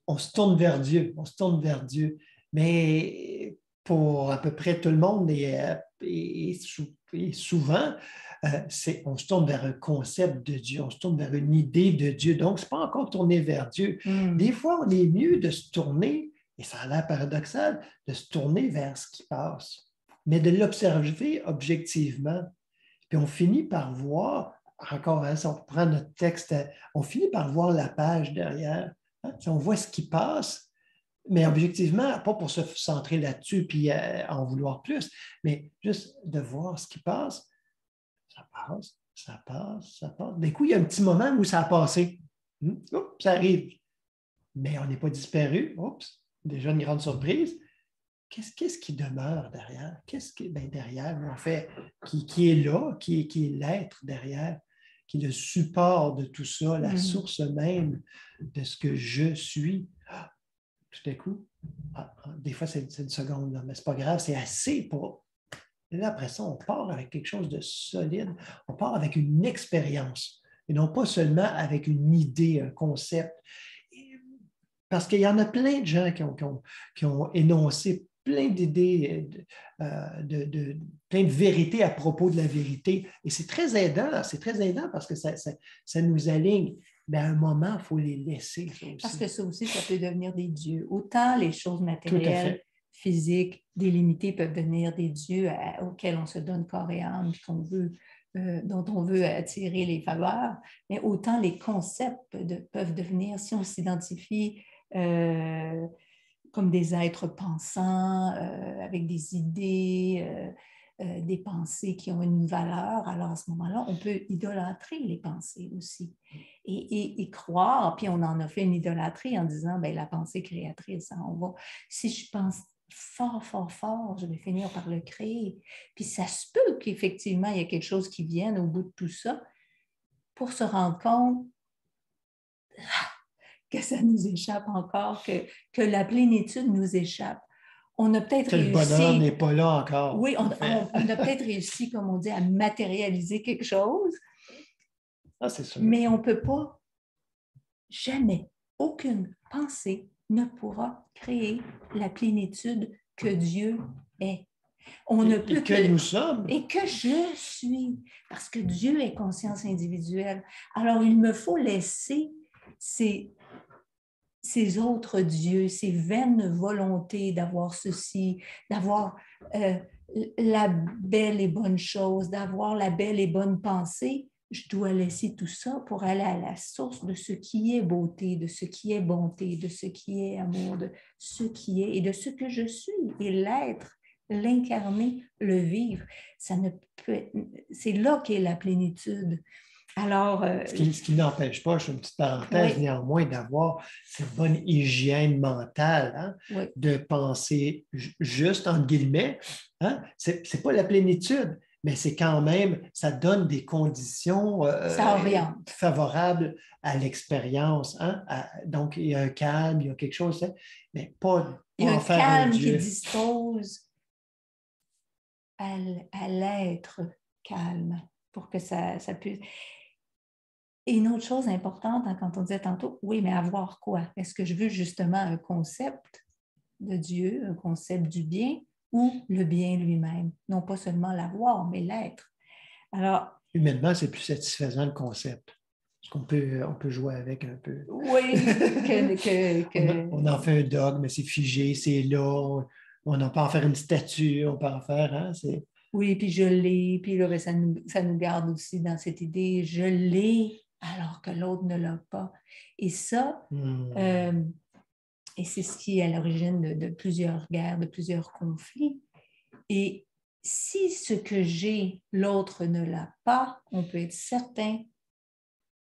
on se tourne vers Dieu, on se tourne vers Dieu. Mais pour à peu près tout le monde et souvent, on se tourne vers un concept de Dieu, on se tourne vers une idée de Dieu. Donc, ce n'est pas encore tourné vers Dieu. Des fois, on est mieux de se tourner, et ça a l'air paradoxal, de se tourner vers ce qui passe, mais de l'observer objectivement. Puis on finit par voir, encore, hein, si on prend notre texte, on finit par voir la page derrière. Hein, si on voit ce qui passe, mais objectivement, pas pour se centrer là-dessus puis en vouloir plus, mais juste de voir ce qui passe. Ça passe, ça passe, ça passe. D'un coup, il y a un petit moment où ça a passé. Oups, ça arrive. Mais on n'est pas disparu. Oups, déjà une grande surprise. Qu'est-ce qui demeure derrière? Qu'est-ce qui est derrière, en fait, qui est là, qui est l'être derrière, qui est le support de tout ça, la source même de ce que je suis. Tout à coup, des fois, c'est une seconde, là, mais ce n'est pas grave, c'est assez pour. Et là, après ça, on part avec quelque chose de solide, on part avec une expérience, et non pas seulement avec une idée, un concept. Parce qu'il y en a plein de gens qui ont énoncé plein d'idées, plein de vérités à propos de la vérité. Et c'est très aidant parce que ça nous aligne. Mais à un moment, il faut les laisser. Ça aussi. Parce que ça aussi, ça peut devenir des dieux. Autant les choses matérielles, physiques, délimitées peuvent devenir des dieux auxquels on se donne corps et âme, dont on veut attirer les faveurs, mais autant les concepts peuvent devenir, si on s'identifie comme des êtres pensants, avec des idées, des pensées qui ont une valeur, alors à ce moment-là, on peut idolâtrer les pensées aussi et croire, puis on en a fait une idolâtrie en disant, la pensée créatrice, hein, si je pense fort, fort, fort, je vais finir par le créer. Puis ça se peut qu'effectivement, il y a quelque chose qui vienne au bout de tout ça pour se rendre compte que ça nous échappe encore, que la plénitude nous échappe. On a peut-être réussi... Le bonheur n'est pas là encore. Oui, on a peut-être réussi, comme on dit, à matérialiser quelque chose. C'est sûr. Mais on ne peut pas, jamais, aucune pensée ne pourra créer la plénitude que Dieu est. On ne peut que nous sommes. Et que je suis, parce que Dieu est conscience individuelle. Alors, il me faut laisser ces autres dieux, ces vaines volontés d'avoir ceci, d'avoir la belle et bonne chose, d'avoir la belle et bonne pensée. Je dois laisser tout ça pour aller à la source de ce qui est beauté, de ce qui est bonté, de ce qui est amour, de ce qui est et de ce que je suis. Et l'être, l'incarner, le vivre, c'est là qu'est la plénitude. Alors, ce qui n'empêche pas, je fais une petite parenthèse, néanmoins, d'avoir cette bonne hygiène mentale, hein, de penser juste, entre guillemets. Hein, c'est pas la plénitude, mais c'est quand même, ça donne des conditions favorables à l'expérience. Hein, donc, il y a un calme, il y a quelque chose, mais pas il y a en un faire calme un Dieu. qui dispose à l'être calme pour que ça puisse... Et une autre chose importante, hein, quand on disait tantôt, oui, mais avoir quoi? Est-ce que je veux justement un concept de Dieu, un concept du bien ou le bien lui-même? Non pas seulement l'avoir, mais l'être. Alors, humainement, c'est plus satisfaisant le concept. Parce qu'on peut jouer avec un peu. Oui, on en fait un dogme, mais c'est figé, c'est là. On n'a pas en faire une statue, on peut en faire. Hein, oui, puis je l'ai, puis là, ça nous garde aussi dans cette idée, je l'ai alors que l'autre ne l'a pas. Et ça, et c'est ce qui est à l'origine de plusieurs guerres, de plusieurs conflits. Et si ce que j'ai, l'autre ne l'a pas, on peut être certain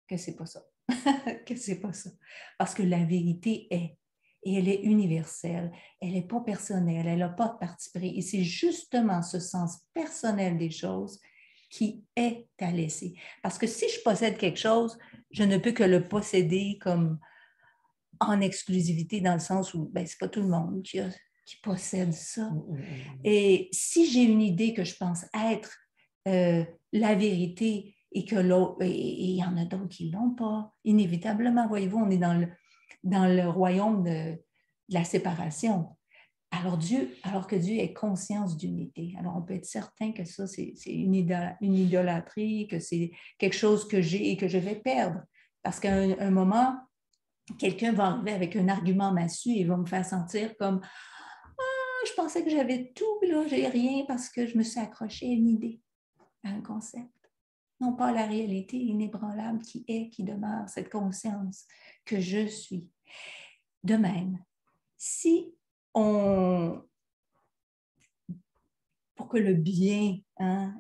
que c'est pas ça. que c'est pas ça. Parce que la vérité est. et elle est universelle. Elle n'est pas personnelle, elle n'a pas de parti pris. Et c'est justement ce sens personnel des choses qui est à laisser. Parce que si je possède quelque chose, je ne peux que le posséder comme en exclusivité, dans le sens où ce n'est pas tout le monde qui possède ça. Et si j'ai une idée que je pense être la vérité et que l'autre, et il y en a d'autres qui ne l'ont pas, inévitablement, voyez-vous, on est dans le royaume de la séparation. Alors que Dieu ait conscience d'unité. Alors, on peut être certain que ça, c'est une idolâtrie, que c'est quelque chose que j'ai et que je vais perdre. Parce qu'à un moment, quelqu'un va arriver avec un argument massu et va me faire sentir comme « Ah, je pensais que j'avais tout, puis là, j'ai rien parce que je me suis accrochée à une idée, à un concept. » Non pas la réalité inébranlable qui est, qui demeure, cette conscience que je suis. De même, si pour que le bien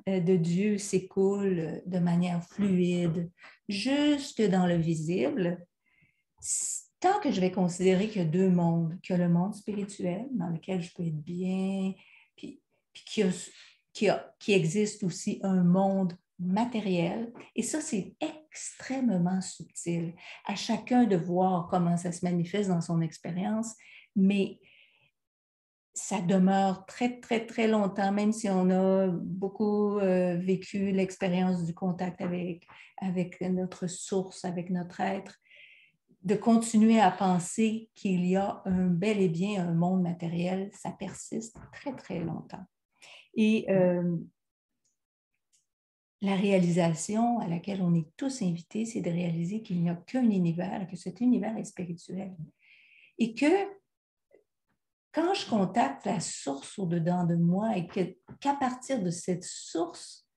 de Dieu s'écoule de manière fluide jusque dans le visible, tant que je vais considérer qu'il y a deux mondes, qu'il y a le monde spirituel dans lequel je peux être bien, puis qu'il existe aussi un monde matériel, et ça, c'est extrêmement subtil. À chacun de voir comment ça se manifeste dans son expérience, mais ça demeure très, très, très longtemps, même si on a beaucoup vécu l'expérience du contact avec notre source, avec notre être, de continuer à penser qu'il y a bel et bien un monde matériel, ça persiste très, très longtemps. Et la réalisation à laquelle on est tous invités, c'est de réaliser qu'il n'y a qu'un univers, que cet univers est spirituel. Et que quand je contacte la source au-dedans de moi et qu'à partir de cette source,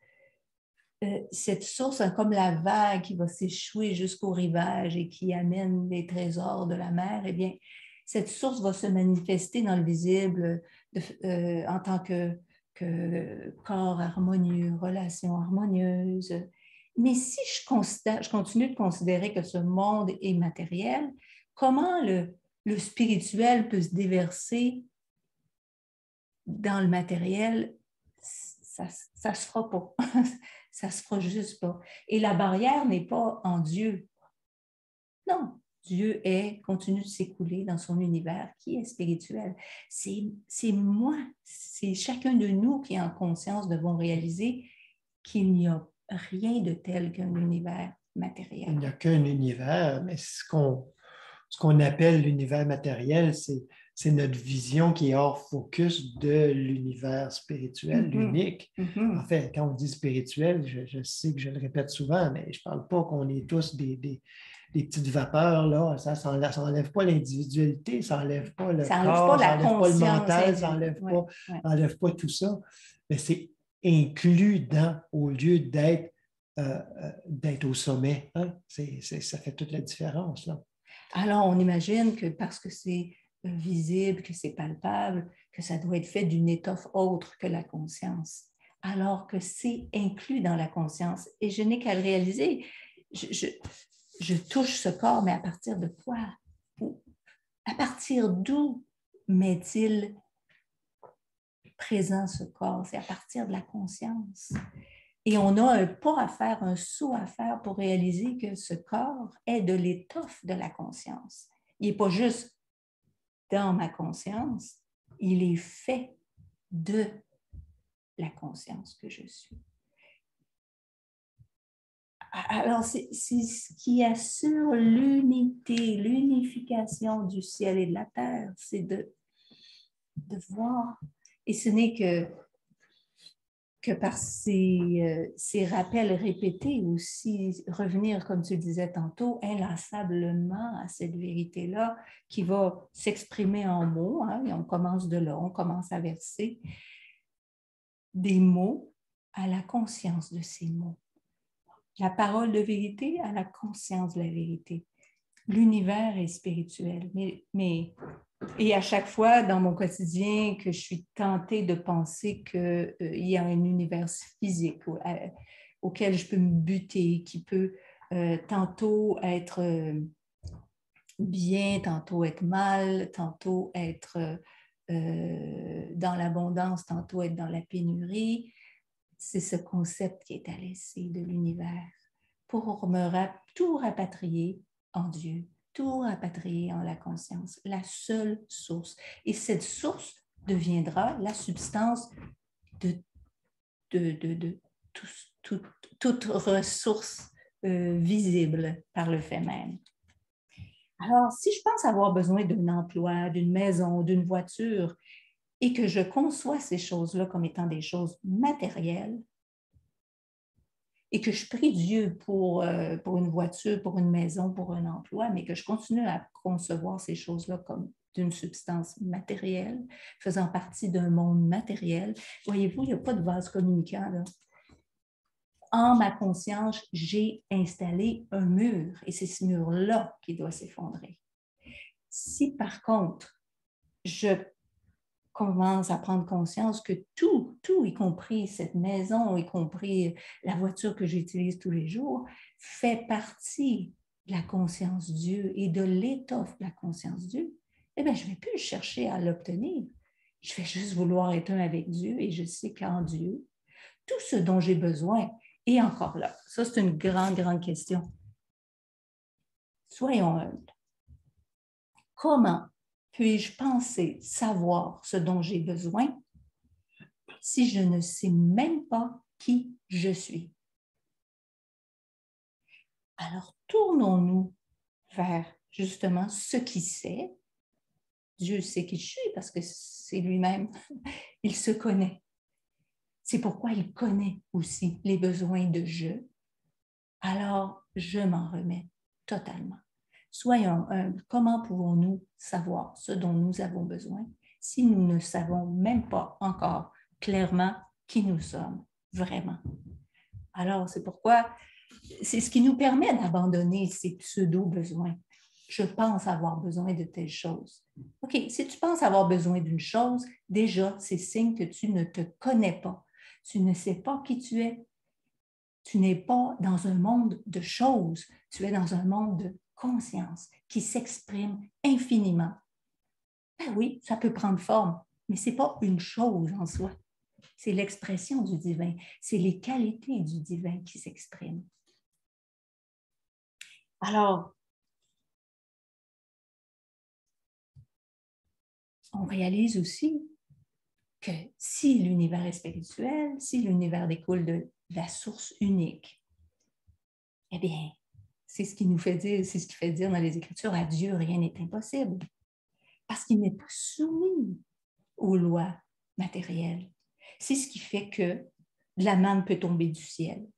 comme la vague qui va s'échouer jusqu'au rivage et qui amène les trésors de la mer, eh bien, cette source va se manifester dans le visible en tant que corps harmonieux, relation harmonieuse. Mais si je continue de considérer que ce monde est matériel, comment le spirituel peut se déverser dans le matériel? Ça ne se fera pas. Ça ne se fera juste pas. Et la barrière n'est pas en Dieu. Non, Dieu continue de s'écouler dans son univers qui est spirituel. C'est moi, c'est chacun de nous qui, en conscience, devons réaliser qu'il n'y a rien de tel qu'un univers matériel. Il n'y a qu'un univers, mais ce qu'on appelle l'univers matériel, c'est notre vision qui est hors focus de l'univers spirituel, l'unique. En fait, quand on dit spirituel, je sais que je le répète souvent, mais je ne parle pas qu'on est tous des petites vapeurs, là. Ça n'enlève pas l'individualité, ça n'enlève pas le corps, ça n'enlève pas le mental, ça n'enlève pas tout ça. Mais c'est inclus au lieu d'être au sommet. Hein? Ça fait toute la différence, là. Alors, on imagine que parce que c'est visible, que c'est palpable, que ça doit être fait d'une étoffe autre que la conscience, alors que c'est inclus dans la conscience. Et je n'ai qu'à le réaliser. Je touche ce corps, mais à partir de quoi? À partir d'où m'est-il présent ce corps? C'est à partir de la conscience. Et on a un pas à faire, un saut à faire pour réaliser que ce corps est de l'étoffe de la conscience. Il n'est pas juste dans ma conscience, il est fait de la conscience que je suis. Alors, c'est ce qui assure l'unité, l'unification du ciel et de la terre, c'est de voir. Et ce n'est que par ces rappels répétés aussi, revenir, comme tu le disais tantôt, inlassablement à cette vérité-là qui va s'exprimer en mots. Hein, et on commence de là, on commence à verser des mots à la conscience de ces mots. La parole de vérité à la conscience de la vérité. L'univers est spirituel, et à chaque fois dans mon quotidien que je suis tentée de penser qu'il y a un univers physique auquel je peux me buter, qui peut tantôt être bien, tantôt être mal, tantôt être dans l'abondance, tantôt être dans la pénurie. C'est ce concept qui est à l'essai de l'univers pour tout rapatrier en Dieu, tout rapatrier en la conscience, la seule source. Et cette source deviendra la substance de toute ressource visible par le fait même. Alors, si je pense avoir besoin d'un emploi, d'une maison, d'une voiture, et que je conçois ces choses-là comme étant des choses matérielles, et que je prie Dieu pour une voiture, pour une maison, pour un emploi, mais que je continue à concevoir ces choses-là comme d'une substance matérielle, faisant partie d'un monde matériel, voyez-vous, il n'y a pas de vase communicant, là. En ma conscience, j'ai installé un mur et c'est ce mur-là qui doit s'effondrer. Si par contre, je commence à prendre conscience que tout, y compris cette maison, y compris la voiture que j'utilise tous les jours, fait partie de la conscience Dieu et de l'étoffe de la conscience Dieu, eh bien, je ne vais plus chercher à l'obtenir. Je vais juste vouloir être un avec Dieu et je sais qu'en Dieu, tout ce dont j'ai besoin est encore là. Ça, c'est une grande, grande question. Soyons humbles. Comment puis-je penser savoir ce dont j'ai besoin si je ne sais même pas qui je suis? Alors, tournons-nous vers justement ce qui sait. Dieu sait qui je suis parce que c'est lui-même, il se connaît. C'est pourquoi il connaît aussi les besoins de je. Alors, je m'en remets totalement. Soyons humbles. Comment pouvons-nous savoir ce dont nous avons besoin si nous ne savons même pas encore clairement qui nous sommes vraiment? Alors, c'est pourquoi c'est ce qui nous permet d'abandonner ces pseudo-besoins. Je pense avoir besoin de telle chose. OK, si tu penses avoir besoin d'une chose, déjà, c'est signe que tu ne te connais pas. Tu ne sais pas qui tu es. Tu n'es pas dans un monde de choses, tu es dans un monde de conscience qui s'exprime infiniment. Ben oui, ça peut prendre forme, mais ce n'est pas une chose en soi. C'est l'expression du divin, c'est les qualités du divin qui s'expriment. Alors, on réalise aussi que si l'univers est spirituel, si l'univers découle de la source unique, eh bien, c'est ce qui nous fait dire, c'est ce qui fait dire dans les Écritures, à Dieu, rien n'est impossible. Parce qu'il n'est pas soumis aux lois matérielles. C'est ce qui fait que la manne peut tomber du ciel,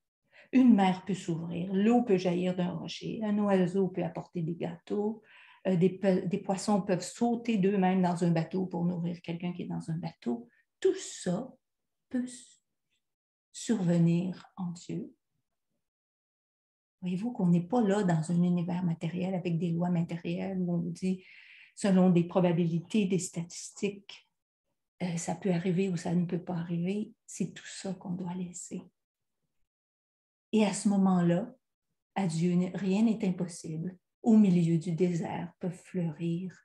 une mer peut s'ouvrir, l'eau peut jaillir d'un rocher, un oiseau peut apporter des gâteaux, des poissons peuvent sauter d'eux-mêmes dans un bateau pour nourrir quelqu'un qui est dans un bateau. Tout ça peut survenir en Dieu. Voyez-vous qu'on n'est pas là dans un univers matériel avec des lois matérielles où on nous dit, selon des probabilités, des statistiques, ça peut arriver ou ça ne peut pas arriver. C'est tout ça qu'on doit laisser. Et à ce moment-là, à Dieu, rien n'est impossible. Au milieu du désert peut fleurir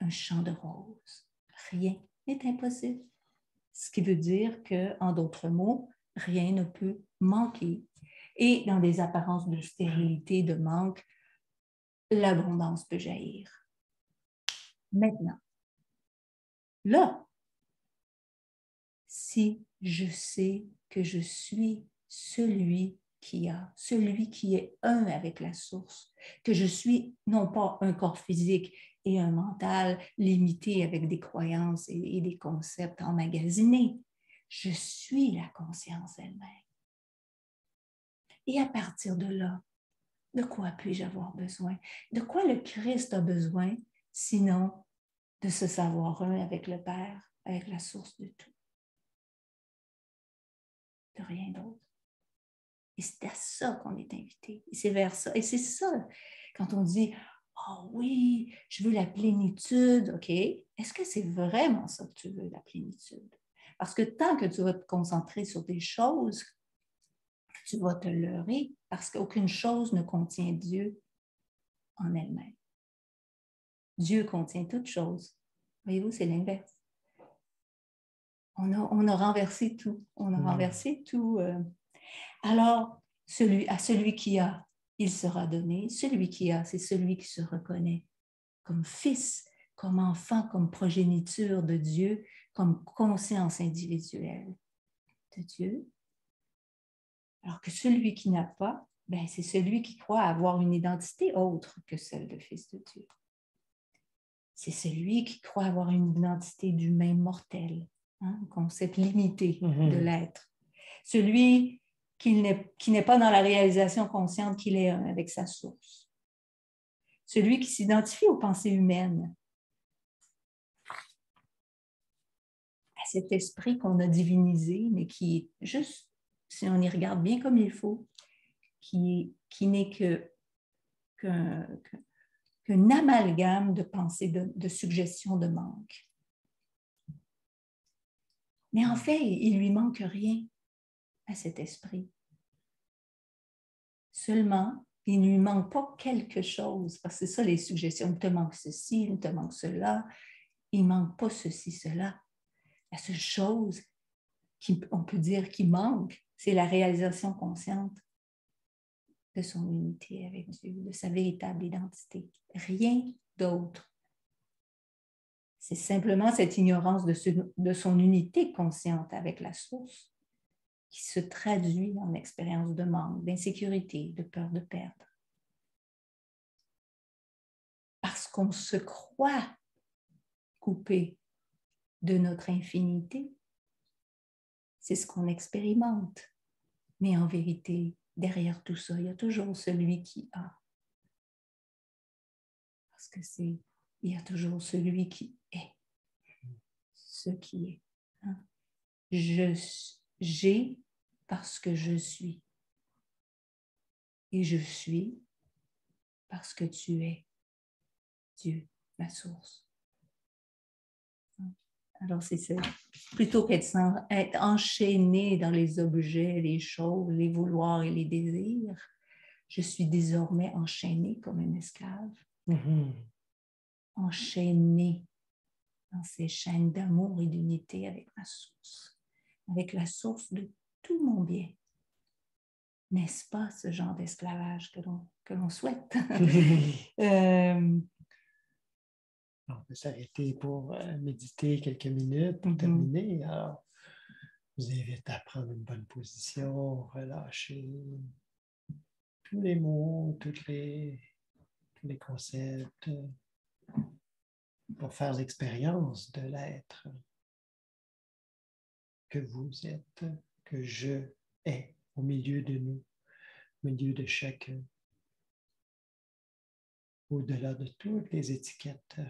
un champ de roses. Rien n'est impossible. Ce qui veut dire que, en d'autres mots, rien ne peut manquer. Et dans des apparences de stérilité, de manque, l'abondance peut jaillir. Maintenant, là, si je sais que je suis celui qui a, celui qui est un avec la source, que je suis non pas un corps physique et un mental limité avec des croyances et des concepts emmagasinés, je suis la conscience elle-même. Et à partir de là, de quoi puis-je avoir besoin? De quoi le Christ a besoin, sinon de se savoir un avec le Père, avec la source de tout? De rien d'autre. Et c'est à ça qu'on est invité. Et c'est vers ça. Et c'est ça, quand on dit « Oh oui, je veux la plénitude. » OK, est-ce que c'est vraiment ça que tu veux, la plénitude? Parce que tant que tu vas te concentrer sur des choses, tu vas te leurrer parce qu'aucune chose ne contient Dieu en elle-même. Dieu contient toutes choses. Voyez-vous, c'est l'inverse. On a renversé tout. On a renversé tout. Alors, à celui qui a, il sera donné. Celui qui a, c'est celui qui se reconnaît comme fils, comme enfant, comme progéniture de Dieu, comme conscience individuelle de Dieu. Alors que celui qui n'a pas, ben, c'est celui qui croit avoir une identité autre que celle de fils de Dieu. C'est celui qui croit avoir une identité d'humain mortel, un concept limité de l'être. Celui qui n'est pas dans la réalisation consciente qu'il est un avec sa source. Celui qui s'identifie aux pensées humaines, à cet esprit qu'on a divinisé, mais qui est juste, si on y regarde bien comme il faut, qui n'est qu'un amalgame de pensées, de suggestions de manque. Mais en fait, il ne lui manque rien à cet esprit. Seulement, il ne lui manque pas quelque chose, parce que c'est ça les suggestions, il te manque ceci, il te manque cela, il ne manque pas ceci, cela. La seule chose qu'on peut dire qui manque, c'est la réalisation consciente de son unité avec Dieu, de sa véritable identité. Rien d'autre. C'est simplement cette ignorance de son unité consciente avec la source qui se traduit en expérience de manque, d'insécurité, de peur de perdre. Parce qu'on se croit coupé de notre infinité, c'est ce qu'on expérimente. Mais en vérité, derrière tout ça, il y a toujours celui qui a. Parce que il y a toujours celui qui est. Ce qui est. Hein? J'ai parce que je suis. Et je suis parce que tu es Dieu, ma source. Alors, c'est ça. Plutôt qu'être enchaîné dans les objets, les choses, les vouloirs et les désirs, je suis désormais enchaînée comme un esclave. Enchaînée dans ces chaînes d'amour et d'unité avec ma source, avec la source de tout mon bien. N'est-ce pas ce genre d'esclavage que l'on souhaite? On peut s'arrêter pour méditer quelques minutes pour terminer. Alors, je vous invite à prendre une bonne position, relâcher tous les mots, tous les concepts pour faire l'expérience de l'être que vous êtes, que je est au milieu de nous, au milieu de chacun, au-delà de toutes les étiquettes.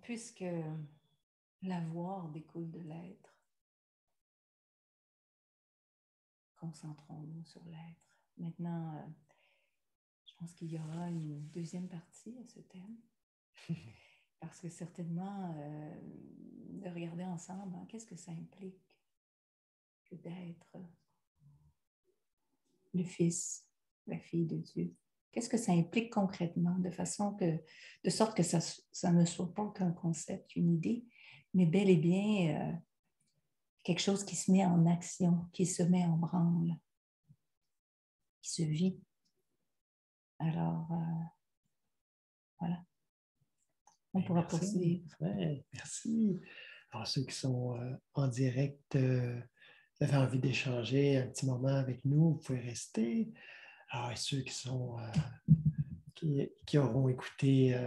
puisque l'avoir découle de l'être, concentrons-nous sur l'être. Maintenant, je pense qu'il y aura une deuxième partie à ce thème. Parce que certainement, de regarder ensemble, hein, qu'est-ce que ça implique que d'être le Fils, la fille de Dieu? Qu'est-ce que ça implique concrètement, de sorte que ça ne soit pas qu'un concept, une idée, mais bel et bien quelque chose qui se met en action, qui se met en branle, qui se vit. Alors, voilà. On pourra poursuivre. Ouais, merci. Alors, ceux qui sont en direct, vous avez envie d'échanger un petit moment avec nous, vous pouvez rester. Alors, et ceux qui sont qui auront écouté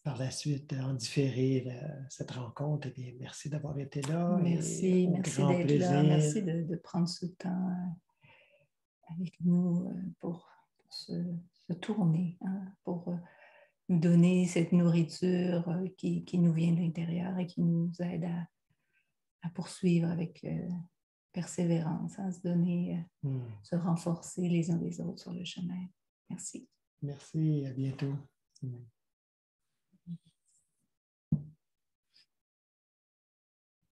par la suite en différé cette rencontre, eh bien, merci d'avoir été là. Merci, merci d'être là. Merci de prendre ce temps avec nous pour se tourner, hein, pour nous donner cette nourriture qui nous vient de l'intérieur et qui nous aide à poursuivre avec persévérance, à se donner, se renforcer les uns les autres sur le chemin. Merci. Merci, à bientôt.